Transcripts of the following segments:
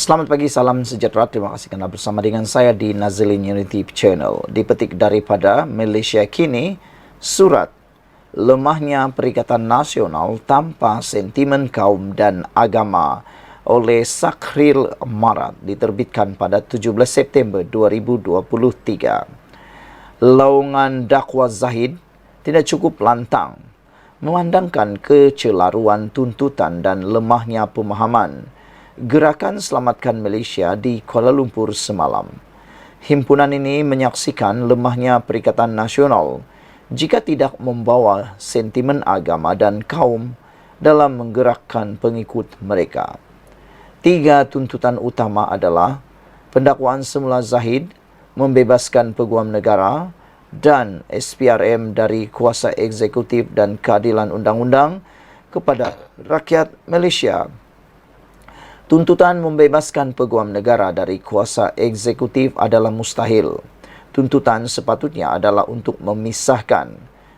Selamat pagi, salam sejahtera. Terima kasih kerana bersama dengan saya di Nazilin Unity Channel. Dipetik daripada Malaysia Kini, surat lemahnya Perikatan Nasional tanpa sentimen kaum dan agama oleh Sakril Marat diterbitkan pada 17 September 2023. Laungan dakwa Zahid tidak cukup lantang memandangkan kecelaruan tuntutan dan lemahnya pemahaman Gerakan Selamatkan Malaysia di Kuala Lumpur semalam. Himpunan ini menyaksikan lemahnya Perikatan Nasional jika tidak membawa sentimen agama dan kaum dalam menggerakkan pengikut mereka. 3 tuntutan utama adalah pendakwaan semula Zahid, membebaskan peguam negara dan SPRM dari kuasa eksekutif dan keadilan undang-undang kepada rakyat Malaysia. Tuntutan membebaskan peguam negara dari kuasa eksekutif adalah mustahil. Tuntutan sepatutnya adalah untuk memisahkan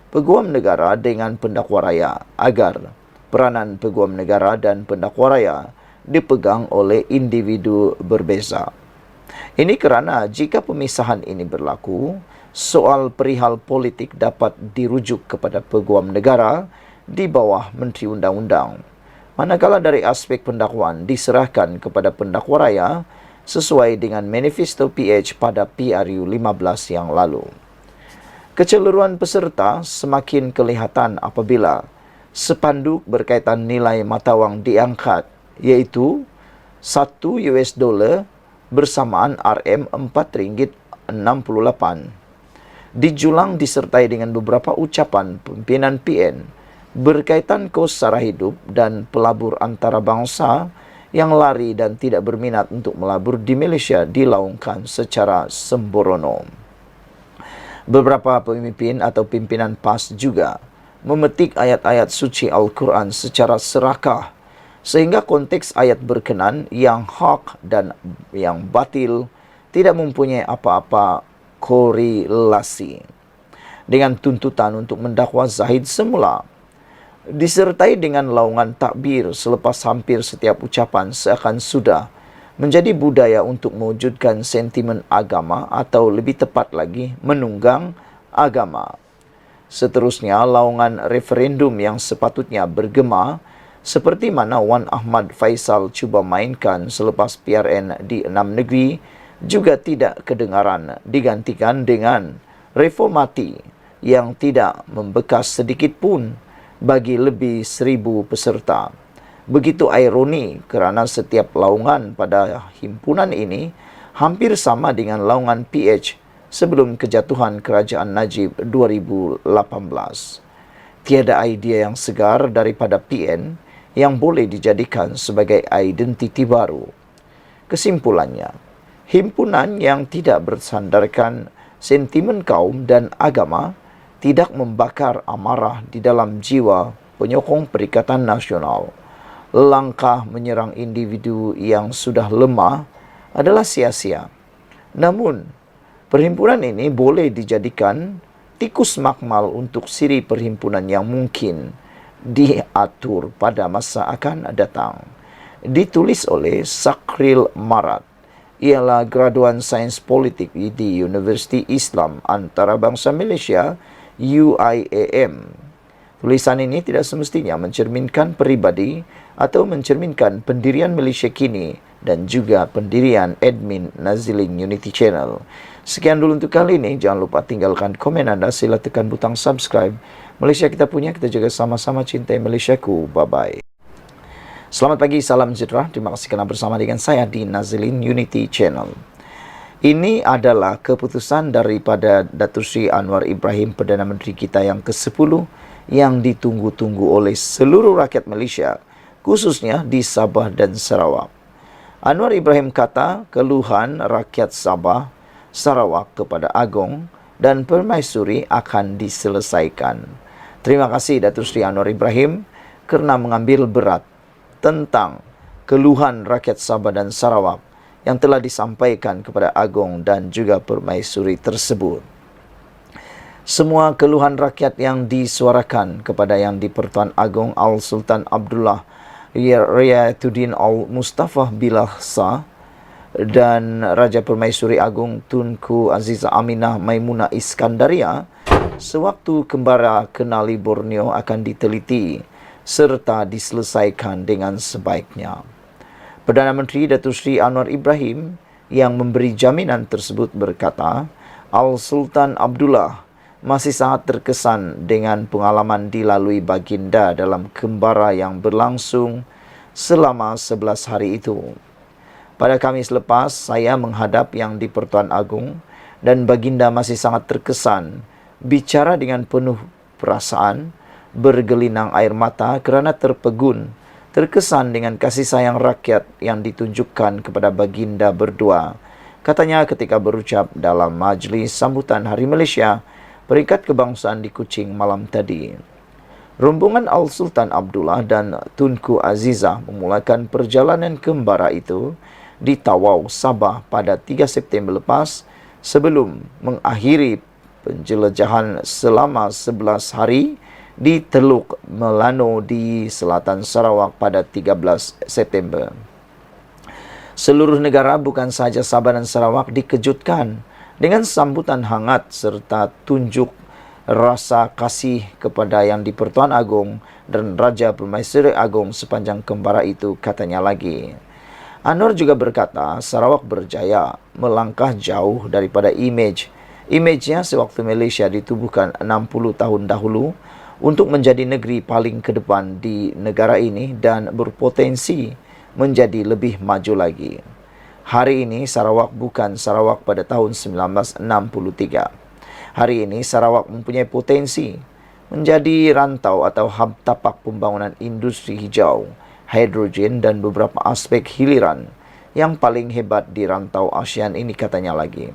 peguam negara dengan pendakwa raya agar peranan peguam negara dan pendakwa raya dipegang oleh individu berbeza. Ini kerana jika pemisahan ini berlaku, soal perihal politik dapat dirujuk kepada peguam negara di bawah Menteri Undang-Undang. Manakala dari aspek pendakwaan diserahkan kepada pendakwa raya sesuai dengan manifesto PH pada PRU 15 yang lalu. Keceleruan peserta semakin kelihatan apabila sepanduk berkaitan nilai mata wang diangkat, iaitu $1 bersamaan RM4.68. Dijulang disertai dengan beberapa ucapan pimpinan PN berkaitan kos sara hidup dan pelabur antarabangsa yang lari dan tidak berminat untuk melabur di Malaysia dilaungkan secara sembrono. Beberapa pemimpin atau pimpinan PAS juga memetik ayat-ayat suci Al-Quran secara serakah sehingga konteks ayat berkenan yang hak dan yang batil tidak mempunyai apa-apa korelasi dengan tuntutan untuk mendakwa Zahid semula, disertai dengan laungan takbir selepas hampir setiap ucapan seakan sudah menjadi budaya untuk mewujudkan sentimen agama atau lebih tepat lagi menunggang agama. Seterusnya, laungan referendum yang sepatutnya bergema seperti mana Wan Ahmad Faisal cuba mainkan selepas PRN di 6 negeri juga tidak kedengaran, digantikan dengan reformati yang tidak membekas sedikit pun bagi lebih 1,000 peserta. Begitu ironi kerana setiap laungan pada himpunan ini hampir sama dengan laungan PH sebelum kejatuhan Kerajaan Najib 2018. Tiada idea yang segar daripada PN yang boleh dijadikan sebagai identiti baru. Kesimpulannya, himpunan yang tidak bersandarkan sentimen kaum dan agama tidak membakar amarah di dalam jiwa penyokong Perikatan Nasional. Langkah menyerang individu yang sudah lemah adalah sia-sia. Namun, perhimpunan ini boleh dijadikan tikus makmal untuk siri perhimpunan yang mungkin diatur pada masa akan datang. Ditulis oleh Sakril Marat. Ialah graduan sains politik di Universiti Islam Antarabangsa Malaysia UIAM. Tulisan ini tidak semestinya mencerminkan peribadi atau mencerminkan pendirian Malaysia Kini dan juga pendirian admin Nazilin Unity Channel. Sekian dulu untuk kali ini. Jangan lupa tinggalkan komen anda. Sila tekan butang subscribe. Malaysia kita punya, kita juga sama-sama cintai Malaysiaku. Bye-bye. Selamat pagi, salam sejahtera. Terima kasih kerana bersama dengan saya di Nazilin Unity Channel. Ini adalah keputusan daripada Datuk Seri Anwar Ibrahim, Perdana Menteri kita yang ke-10 yang ditunggu-tunggu oleh seluruh rakyat Malaysia, khususnya di Sabah dan Sarawak. Anwar Ibrahim kata keluhan rakyat Sabah, Sarawak kepada Agong dan Permaisuri akan diselesaikan. Terima kasih Datuk Seri Anwar Ibrahim kerana mengambil berat tentang keluhan rakyat Sabah dan Sarawak yang telah disampaikan kepada Agong dan juga Permaisuri tersebut. Semua keluhan rakyat yang disuarakan kepada Yang di-Pertuan Agong Al-Sultan Abdullah Riyatuddin Al-Mustafa Billah Shah dan Raja Permaisuri Agung Tunku Aziza Aminah Maimunah Iskandaria sewaktu kembara Kenali Borneo akan diteliti serta diselesaikan dengan sebaiknya. Perdana Menteri Datuk Seri Anwar Ibrahim yang memberi jaminan tersebut berkata, Al-Sultan Abdullah masih sangat terkesan dengan pengalaman dilalui baginda dalam kembara yang berlangsung selama 11 hari itu. Pada Khamis lepas, saya menghadap Yang di-Pertuan Agong dan baginda masih sangat terkesan, bicara dengan penuh perasaan, bergelinang air mata kerana terpegun, terkesan dengan kasih sayang rakyat yang ditunjukkan kepada baginda berdua. Katanya ketika berucap dalam majlis sambutan Hari Malaysia, Peringkat Kebangsaan di Kuching malam tadi. Rombongan Al-Sultan Abdullah dan Tunku Aziza memulakan perjalanan kembara itu di Tawau, Sabah pada 3 September lepas sebelum mengakhiri penjelajahan selama 11 hari di Teluk Melano di selatan Sarawak pada 13 September. Seluruh negara bukan sahaja Sabah dan Sarawak dikejutkan dengan sambutan hangat serta tunjuk rasa kasih kepada Yang di-Pertuan Agong dan Raja Permaisuri Agong sepanjang kembara itu, katanya lagi. Anwar juga berkata Sarawak berjaya melangkah jauh daripada imejnya sewaktu Malaysia ditubuhkan 60 tahun dahulu untuk menjadi negeri paling ke depan di negara ini dan berpotensi menjadi lebih maju lagi. Hari ini Sarawak bukan Sarawak pada tahun 1963. Hari ini Sarawak mempunyai potensi menjadi rantau atau hub tapak pembangunan industri hijau, hidrogen dan beberapa aspek hiliran yang paling hebat di rantau ASEAN ini, katanya lagi.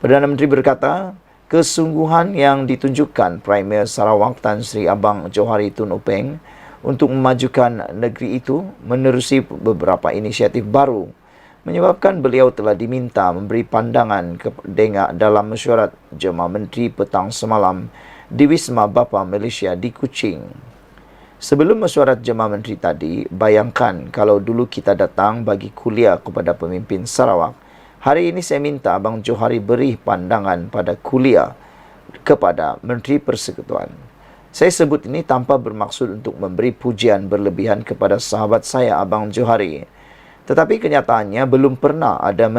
Perdana Menteri berkata, kesungguhan yang ditunjukkan Premier Sarawak Tan Sri Abang Johari Tun Upeng untuk memajukan negeri itu menerusi beberapa inisiatif baru menyebabkan beliau telah diminta memberi pandangan dalam mesyuarat Jemaah Menteri petang semalam di Wisma Bapa Malaysia di Kuching. Sebelum mesyuarat Jemaah Menteri tadi, bayangkan kalau dulu kita datang bagi kuliah kepada pemimpin Sarawak. Hari ini saya minta Abang Johari beri pandangan pada kuliah kepada Menteri Persekutuan. Saya sebut ini tanpa bermaksud untuk memberi pujian berlebihan kepada sahabat saya Abang Johari. Tetapi kenyataannya belum pernah ada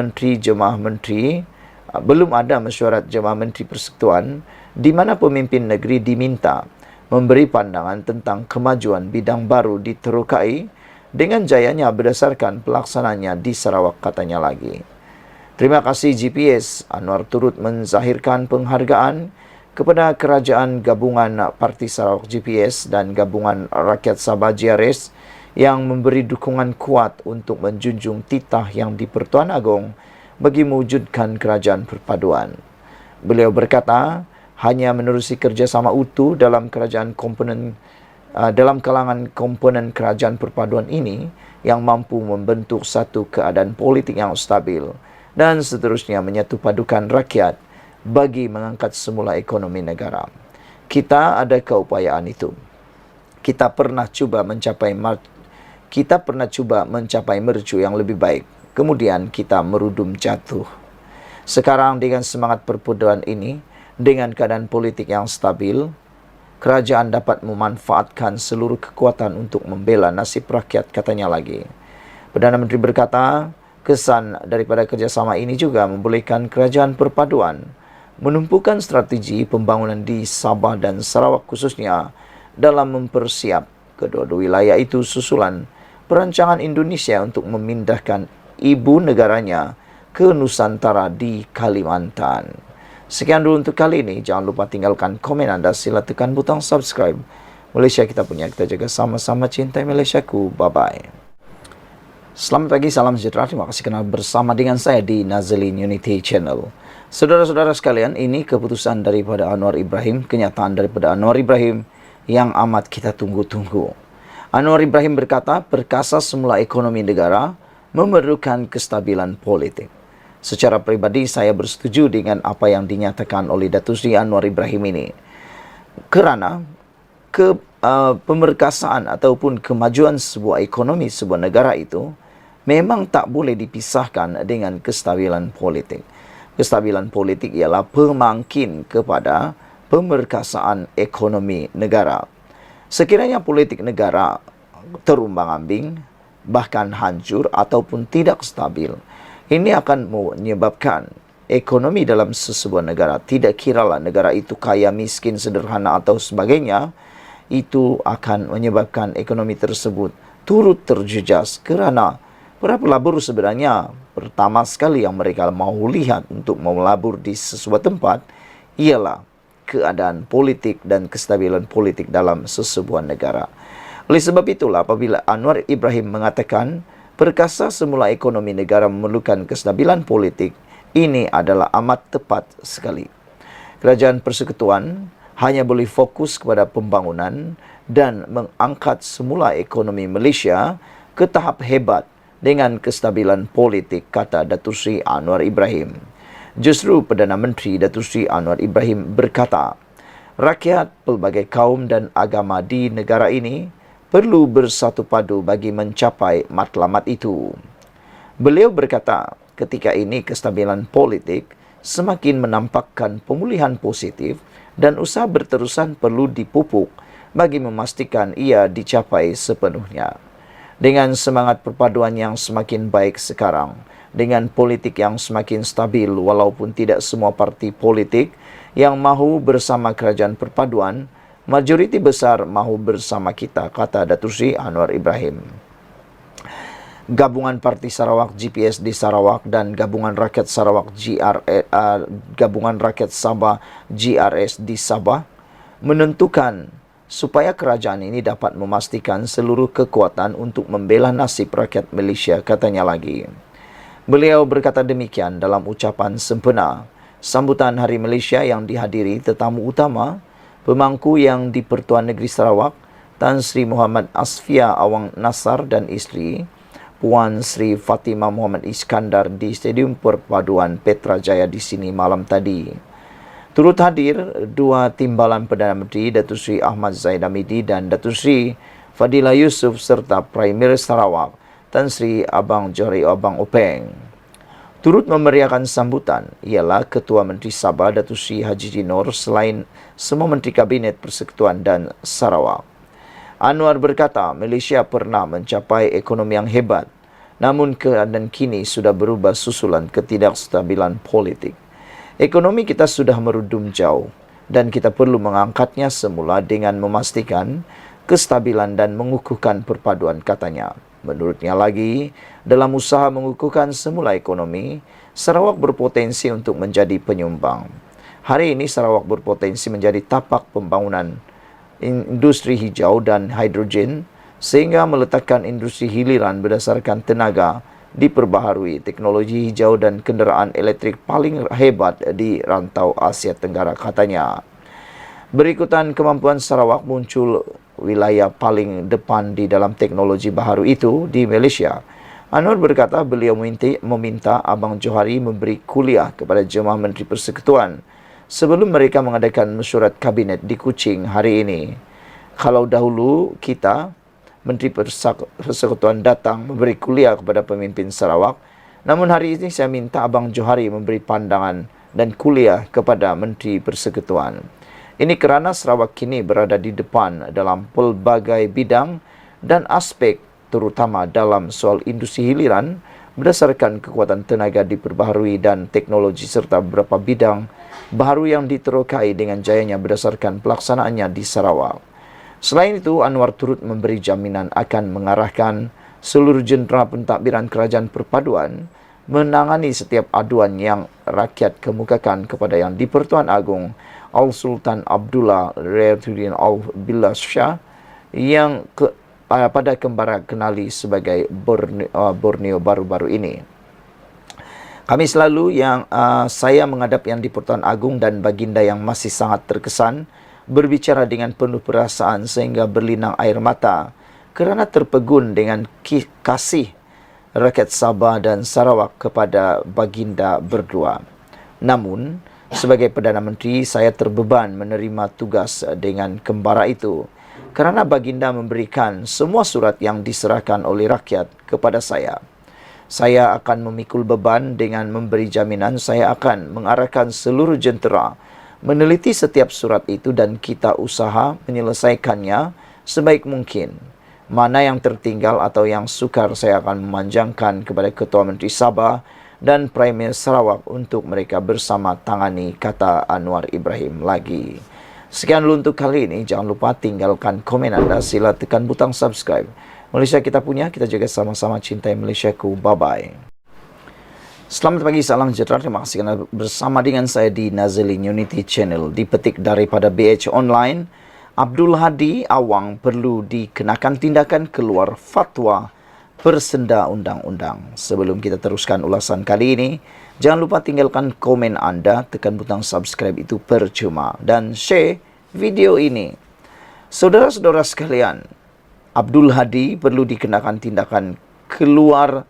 belum ada mesyuarat Jemaah Menteri Persekutuan di mana pemimpin negeri diminta memberi pandangan tentang kemajuan bidang baru diterokai dengan jayanya berdasarkan pelaksananya di Sarawak, katanya lagi. Terima kasih GPS. Anwar turut menzahirkan penghargaan kepada Kerajaan Gabungan Parti Sarawak GPS dan Gabungan Rakyat Sabah GRS yang memberi dukungan kuat untuk menjunjung titah Yang di-Pertuan Agong bagi mewujudkan kerajaan perpaduan. Beliau berkata, hanya menerusi kerjasama utuh dalam kalangan komponen kerajaan perpaduan ini yang mampu membentuk satu keadaan politik yang stabil dan seterusnya menyatu padukan rakyat bagi mengangkat semula ekonomi negara. Kita ada keupayaan itu. Kita pernah cuba mencapai mercu yang lebih baik. Kemudian kita merudum jatuh. Sekarang dengan semangat perpaduan ini, dengan keadaan politik yang stabil, kerajaan dapat memanfaatkan seluruh kekuatan untuk membela nasib rakyat, katanya lagi. Perdana Menteri berkata, kesan daripada kerjasama ini juga membolehkan kerajaan perpaduan menumpukan strategi pembangunan di Sabah dan Sarawak khususnya dalam mempersiap kedua-dua wilayah itu susulan perancangan Indonesia untuk memindahkan ibu negaranya ke Nusantara di Kalimantan. Sekian dulu untuk kali ini. Jangan lupa tinggalkan komen anda. Sila tekan butang subscribe. Malaysia kita punya, kita jaga sama-sama, cintai Malaysiaku. Bye-bye. Selamat pagi, salam sejahtera. Terima kasih kerana bersama dengan saya di Nazalin Unity Channel. Saudara-saudara sekalian, ini keputusan daripada Anwar Ibrahim, kenyataan daripada Anwar Ibrahim yang amat kita tunggu-tunggu. Anwar Ibrahim berkata, perkasa semula ekonomi negara memerlukan kestabilan politik. Secara peribadi, saya bersetuju dengan apa yang dinyatakan oleh Datuk Seri Anwar Ibrahim ini. Kerana pemerkasaan ataupun kemajuan sebuah ekonomi, sebuah negara itu memang tak boleh dipisahkan dengan kestabilan politik. Kestabilan politik ialah pemangkin kepada pemerkasaan ekonomi negara. Sekiranya politik negara terumbang-ambing, bahkan hancur ataupun tidak stabil, ini akan menyebabkan ekonomi dalam sesebuah negara, tidak kiralah negara itu kaya, miskin, sederhana atau sebagainya, itu akan menyebabkan ekonomi tersebut turut terjejas kerana para pelabur sebenarnya pertama sekali yang mereka mahu lihat untuk melabur di sesuatu tempat ialah keadaan politik dan kestabilan politik dalam sesebuah negara. Oleh sebab itulah apabila Anwar Ibrahim mengatakan perkasa semula ekonomi negara memerlukan kestabilan politik, ini adalah amat tepat sekali. Kerajaan Persekutuan hanya boleh fokus kepada pembangunan dan mengangkat semula ekonomi Malaysia ke tahap hebat dengan kestabilan politik, kata Datuk Seri Anwar Ibrahim. Justru Perdana Menteri Datuk Seri Anwar Ibrahim berkata, rakyat pelbagai kaum dan agama di negara ini perlu bersatu padu bagi mencapai matlamat itu. Beliau berkata, ketika ini kestabilan politik semakin menampakkan pemulihan positif dan usaha berterusan perlu dipupuk bagi memastikan ia dicapai sepenuhnya. Dengan semangat perpaduan yang semakin baik sekarang, dengan politik yang semakin stabil walaupun tidak semua parti politik yang mahu bersama kerajaan perpaduan, majoriti besar mahu bersama kita, kata Datuk Seri Anwar Ibrahim. Gabungan Parti Sarawak GPS di Sarawak dan Gabungan Rakyat Sarawak Gabungan Rakyat Sabah GRS di Sabah menentukan supaya kerajaan ini dapat memastikan seluruh kekuatan untuk membela nasib rakyat Malaysia, katanya lagi. Beliau berkata demikian dalam ucapan sempena sambutan Hari Malaysia yang dihadiri tetamu utama pemangku yang di Pertuan Negeri Sarawak, Tan Sri Muhammad Asfia Awang Nasar dan isteri, Puan Sri Fatimah Muhammad Iskandar di Stadium Perpaduan Petrajaya di sini malam tadi. Turut hadir dua timbalan Perdana Menteri, Datuk Seri Ahmad Zaid Hamidi dan Datuk Seri Fadilah Yusof serta Premier Sarawak, Tan Sri Abang Johari Abang Openg. Turut memeriahkan sambutan ialah Ketua Menteri Sabah Datuk Seri Haji Dinor selain semua Menteri Kabinet Persekutuan dan Sarawak. Anwar berkata, Malaysia pernah mencapai ekonomi yang hebat, namun keadaan kini sudah berubah susulan ketidakstabilan politik. Ekonomi kita sudah merudum jauh dan kita perlu mengangkatnya semula dengan memastikan kestabilan dan mengukuhkan perpaduan, katanya. Menurutnya lagi, dalam usaha mengukuhkan semula ekonomi, Sarawak berpotensi untuk menjadi penyumbang. Hari ini Sarawak berpotensi menjadi tapak pembangunan industri hijau dan hidrogen sehingga meletakkan industri hiliran berdasarkan tenaga diperbaharui, teknologi hijau dan kenderaan elektrik paling hebat di rantau Asia Tenggara, katanya. Berikutan kemampuan Sarawak muncul wilayah paling depan di dalam teknologi baharu itu di Malaysia. Anwar berkata beliau meminta Abang Johari memberi kuliah kepada jemaah Menteri Persekutuan sebelum mereka mengadakan mesyuarat kabinet di Kuching hari ini. Kalau dahulu kita, Menteri Persekutuan datang memberi kuliah kepada pemimpin Sarawak, namun hari ini saya minta Abang Johari memberi pandangan dan kuliah kepada Menteri Persekutuan. Ini kerana Sarawak kini berada di depan dalam pelbagai bidang dan aspek, terutama dalam soal industri hiliran berdasarkan kekuatan tenaga diperbaharui dan teknologi serta beberapa bidang baharu yang diterokai dengan jayanya berdasarkan pelaksanaannya di Sarawak. Selain itu, Anwar turut memberi jaminan akan mengarahkan seluruh jentera pentadbiran kerajaan perpaduan menangani setiap aduan yang rakyat kemukakan kepada Yang di-Pertuan Agong Al-Sultan Abdullah Riyadhuddin Al-Billah Shah yang pada kembara kenali sebagai Borneo baru-baru ini. Kami selalu saya menghadap Yang di-Pertuan Agong dan baginda yang masih sangat terkesan berbicara dengan penuh perasaan sehingga berlinang air mata kerana terpegun dengan kasih rakyat Sabah dan Sarawak kepada baginda berdua. Namun, sebagai Perdana Menteri, saya terbeban menerima tugas dengan kembara itu kerana baginda memberikan semua surat yang diserahkan oleh rakyat kepada saya. Saya akan memikul beban dengan memberi jaminan saya akan mengarahkan seluruh jentera meneliti setiap surat itu dan kita usaha menyelesaikannya sebaik mungkin. Mana yang tertinggal atau yang sukar saya akan memanjangkan kepada Ketua Menteri Sabah dan Premier Sarawak untuk mereka bersama tangani, kata Anwar Ibrahim lagi. Sekian dulu untuk kali ini. Jangan lupa tinggalkan komen anda. Sila tekan butang subscribe. Malaysia kita punya, kita jaga sama-sama cintai Malaysiaku. Bye-bye. Selamat pagi, salam sejahtera. Terima kasih kerana bersama dengan saya di Nazilin Unity Channel. Dipetik daripada BH Online, Abdul Hadi Awang perlu dikenakan tindakan keluar fatwa persenda undang-undang. Sebelum kita teruskan ulasan kali ini, jangan lupa tinggalkan komen anda, tekan butang subscribe itu percuma, dan share video ini. Saudara-saudara sekalian, Abdul Hadi perlu dikenakan tindakan keluar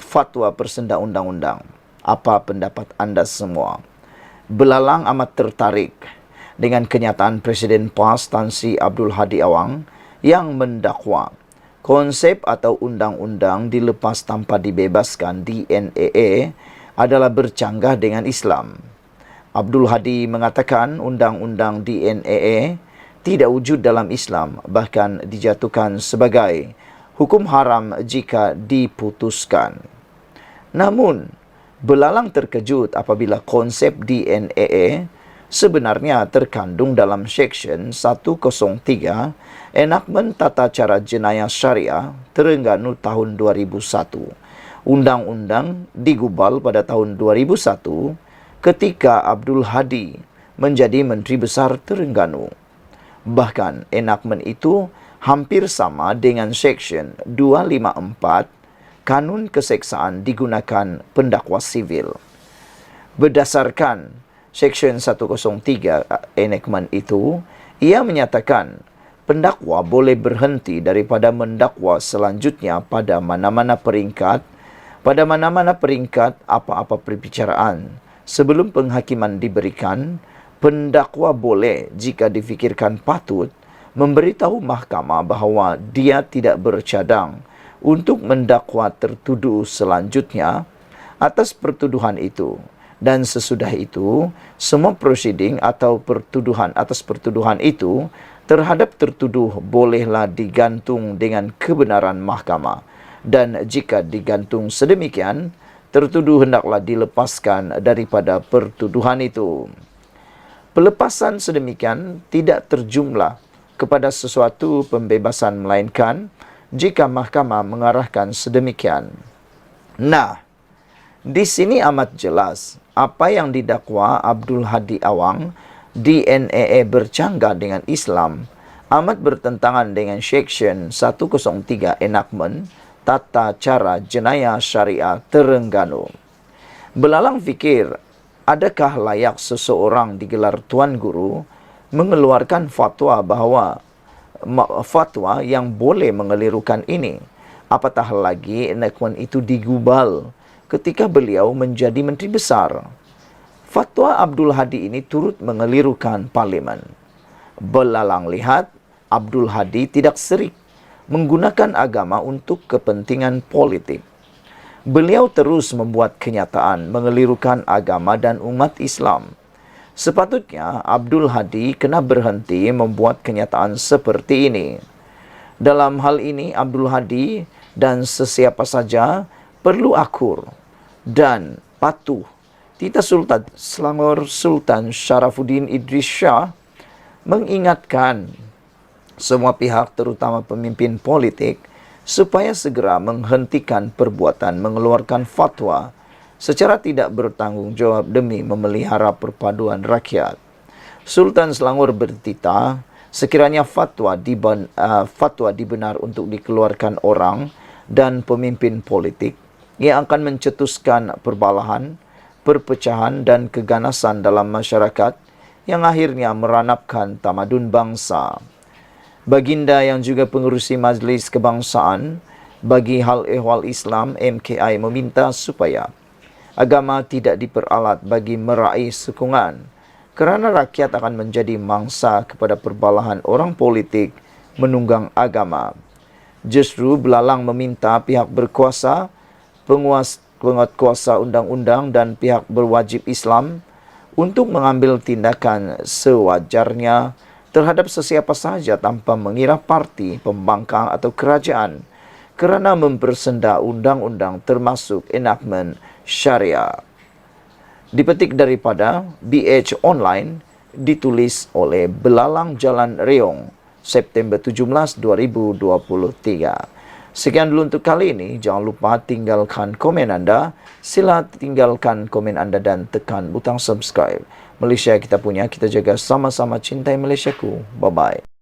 fatwa persenda undang-undang. Apa pendapat anda semua? Belalang amat tertarik dengan kenyataan Presiden PAS Tan Sri Abdul Hadi Awang yang mendakwa konsep atau undang-undang dilepas tanpa dibebaskan DNAA adalah bercanggah dengan Islam. Abdul Hadi mengatakan undang-undang DNAA tidak wujud dalam Islam, bahkan dijatuhkan sebagai hukum haram jika diputuskan. Namun, belalang terkejut apabila konsep DNAA sebenarnya terkandung dalam Seksyen 103 Enakmen Tata Cara Jenayah Syariah Terengganu tahun 2001. Undang-undang digubal pada tahun 2001 ketika Abdul Hadi menjadi Menteri Besar Terengganu. Bahkan enakmen itu hampir sama dengan Seksyen 254 Kanun Keseksaan digunakan pendakwa sivil. Berdasarkan Seksyen 103 enakmen itu, ia menyatakan pendakwa boleh berhenti daripada mendakwa selanjutnya pada mana-mana peringkat apa-apa perbicaraan sebelum penghakiman diberikan. Pendakwa boleh, jika difikirkan patut, memberitahu mahkamah bahawa dia tidak bercadang untuk mendakwa tertuduh selanjutnya atas pertuduhan itu. Dan sesudah itu, semua prosiding atau pertuduhan atas pertuduhan itu terhadap tertuduh bolehlah digantung dengan kebenaran mahkamah. Dan jika digantung sedemikian, tertuduh hendaklah dilepaskan daripada pertuduhan itu. Pelepasan sedemikian tidak terjumlah kepada sesuatu pembebasan, melainkan jika mahkamah mengarahkan sedemikian. Nah, di sini amat jelas apa yang didakwa Abdul Hadi Awang, DNAA bercanggah dengan Islam, amat bertentangan dengan Seksyen 103 Enakmen Tata Cara Jenayah Syariah Terengganu. Belalang fikir, adakah layak seseorang digelar Tuan Guru mengeluarkan fatwa yang boleh mengelirukan ini? Apatah lagi enakmen itu digubal ketika beliau menjadi Menteri Besar. Fatwa Abdul Hadi ini turut mengelirukan Parlimen. Belalang lihat Abdul Hadi tidak serik menggunakan agama untuk kepentingan politik. Beliau terus membuat kenyataan mengelirukan agama dan umat Islam. Sepatutnya Abdul Hadi kena berhenti membuat kenyataan seperti ini. Dalam hal ini Abdul Hadi dan sesiapa saja perlu akur dan patuh. Tita Sultan Selangor Sultan Sharafuddin Idris Shah mengingatkan semua pihak, terutama pemimpin politik, supaya segera menghentikan perbuatan mengeluarkan fatwa secara tidak bertanggungjawab demi memelihara perpaduan rakyat. Sultan Selangor bertitah, sekiranya fatwa dibenar untuk dikeluarkan orang dan pemimpin politik yang akan mencetuskan perbalahan, perpecahan dan keganasan dalam masyarakat yang akhirnya meranapkan tamadun bangsa. Baginda yang juga pengerusi Majlis Kebangsaan bagi Hal Ehwal Islam MKI meminta supaya agama tidak diperalat bagi meraih sokongan, kerana rakyat akan menjadi mangsa kepada perbalahan orang politik menunggang agama. Justru belalang meminta pihak berkuasa penguat kuasa undang-undang dan pihak berwajib Islam untuk mengambil tindakan sewajarnya terhadap sesiapa sahaja tanpa mengira parti, pembangkang atau kerajaan kerana mempersenda undang-undang termasuk enactment syariah. Dipetik daripada BH Online, ditulis oleh Belalang Jalan Reong, September 17, 2023. Sekian dulu untuk kali ini. Jangan lupa tinggalkan komen anda. Sila tinggalkan komen anda dan tekan butang subscribe. Malaysia kita punya, kita jaga sama-sama cintai Malaysiaku. Bye-bye.